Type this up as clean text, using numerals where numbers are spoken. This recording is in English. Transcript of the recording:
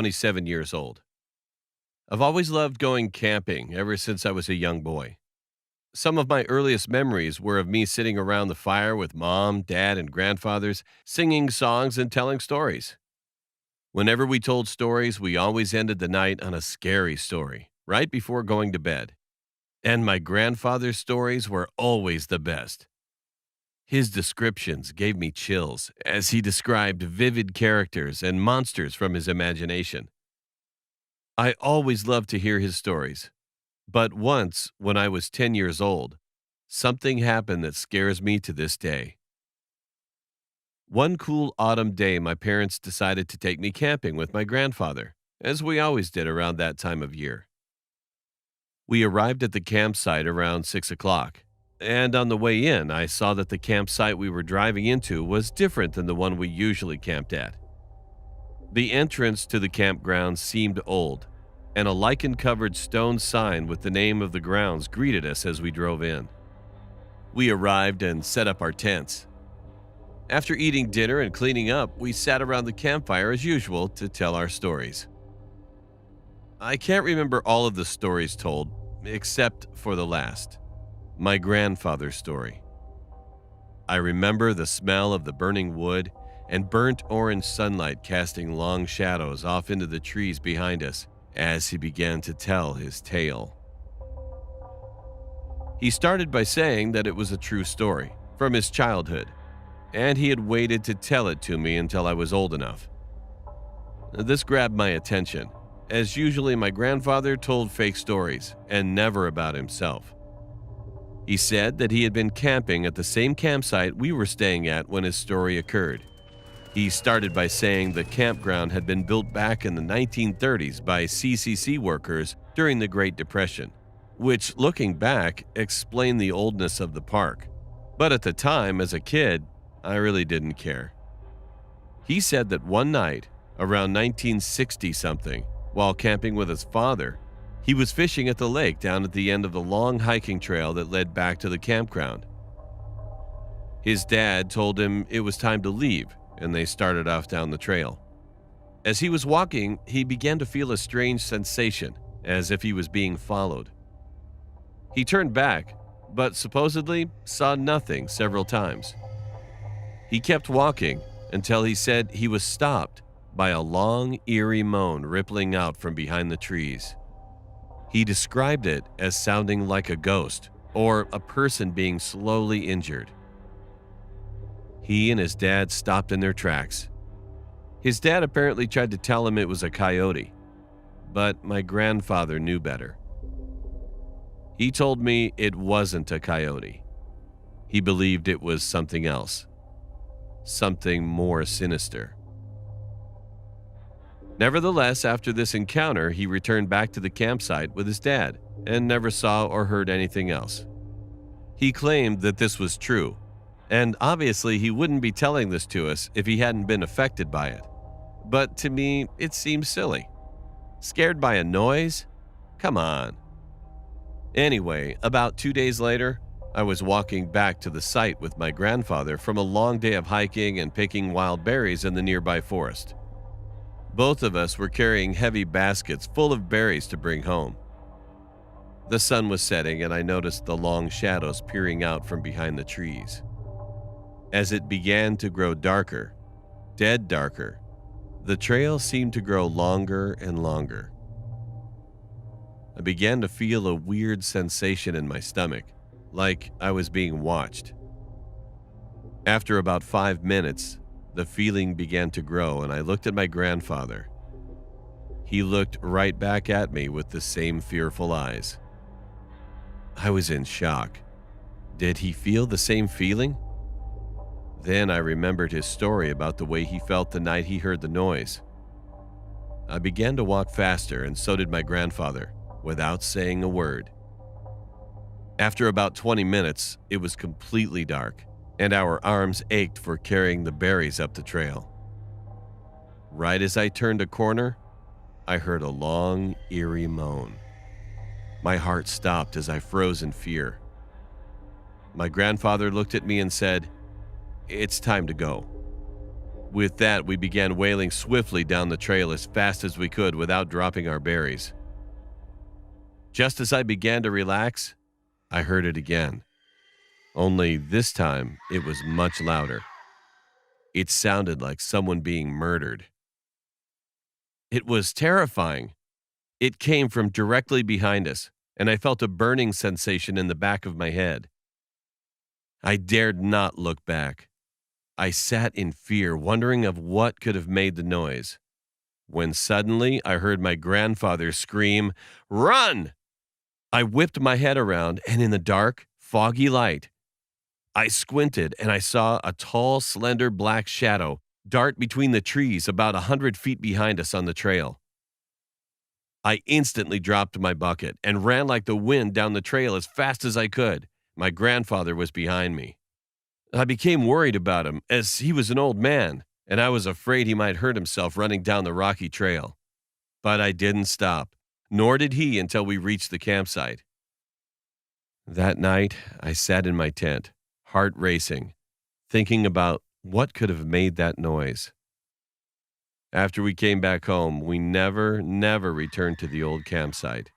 27 years old. I've always loved going camping ever since I was a young boy. Some of my earliest memories were of me sitting around the fire with mom, dad, and grandfathers, singing songs and telling stories. Whenever we told stories, we always ended the night on a scary story, right before going to bed. And my grandfather's stories were always the best. His descriptions gave me chills as he described vivid characters and monsters from his imagination. I always loved to hear his stories, but once, when I was 10 years old, something happened that scares me to this day. One cool autumn day, my parents decided to take me camping with my grandfather, as we always did around that time of year. We arrived at the campsite around 6 o'clock, and on the way in, I saw that the campsite we were driving into was different than the one we usually camped at. The entrance to the campground seemed old, and a lichen covered stone sign with the name of the grounds greeted us as we drove in. We arrived and set up our tents. After eating dinner and cleaning up, we sat around the campfire as usual to tell our stories. I can't remember all of the stories told, except for the last, my grandfather's story. I remember the smell of the burning wood and burnt orange sunlight casting long shadows off into the trees behind us as he began to tell his tale. He started by saying that it was a true story from his childhood, and he had waited to tell it to me until I was old enough. This grabbed my attention, as usually my grandfather told fake stories and never about himself. He said that he had been camping at the same campsite we were staying at when his story occurred. He started by saying the campground had been built back in the 1930s by CCC workers during the Great Depression, which, looking back, explained the oldness of the park. But at the time, as a kid, I really didn't care. He said that one night, around 1960-something, while camping with his father, he was fishing at the lake down at the end of the long hiking trail that led back to the campground. His dad told him it was time to leave, and they started off down the trail. As he was walking, he began to feel a strange sensation, as if he was being followed. He turned back, but supposedly saw nothing several times. He kept walking until he said he was stopped by a long, eerie moan rippling out from behind the trees. He described it as sounding like a ghost or a person being slowly injured. He and his dad stopped in their tracks. His dad apparently tried to tell him it was a coyote, but my grandfather knew better. He told me it wasn't a coyote. He believed it was something else, something more sinister. Nevertheless, after this encounter, he returned back to the campsite with his dad and never saw or heard anything else. He claimed that this was true, and obviously he wouldn't be telling this to us if he hadn't been affected by it. But to me, it seems silly. Scared by a noise? Come on. Anyway, about 2 days later, I was walking back to the site with my grandfather from a long day of hiking and picking wild berries in the nearby forest. Both of us were carrying heavy baskets full of berries to bring home. The sun was setting, and I noticed the long shadows peering out from behind the trees. As it began to grow darker, dead darker, the trail seemed to grow longer and longer. I began to feel a weird sensation in my stomach, like I was being watched. After about 5 minutes, the feeling began to grow, and I looked at my grandfather. He looked right back at me with the same fearful eyes. I was in shock. Did he feel the same feeling? Then I remembered his story about the way he felt the night he heard the noise. I began to walk faster, and so did my grandfather, without saying a word. After about 20 minutes, it was completely dark, and our arms ached for carrying the berries up the trail. Right as I turned a corner, I heard a long, eerie moan. My heart stopped as I froze in fear. My grandfather looked at me and said, "It's time to go." With that, we began wailing swiftly down the trail as fast as we could without dropping our berries. Just as I began to relax, I heard it again. Only this time, it was much louder. It sounded like someone being murdered. It was terrifying. It came from directly behind us, and I felt a burning sensation in the back of my head. I dared not look back. I sat in fear, wondering of what could have made the noise, when suddenly I heard my grandfather scream, "Run!" I whipped my head around, and in the dark, foggy light, I squinted and I saw a tall, slender black shadow dart between the trees about 100 feet behind us on the trail. I instantly dropped my bucket and ran like the wind down the trail as fast as I could. My grandfather was behind me. I became worried about him, as he was an old man, and I was afraid he might hurt himself running down the rocky trail. But I didn't stop, nor did he until we reached the campsite. That night, I sat in my tent, heart racing, thinking about what could have made that noise. After we came back home, we never returned to the old campsite.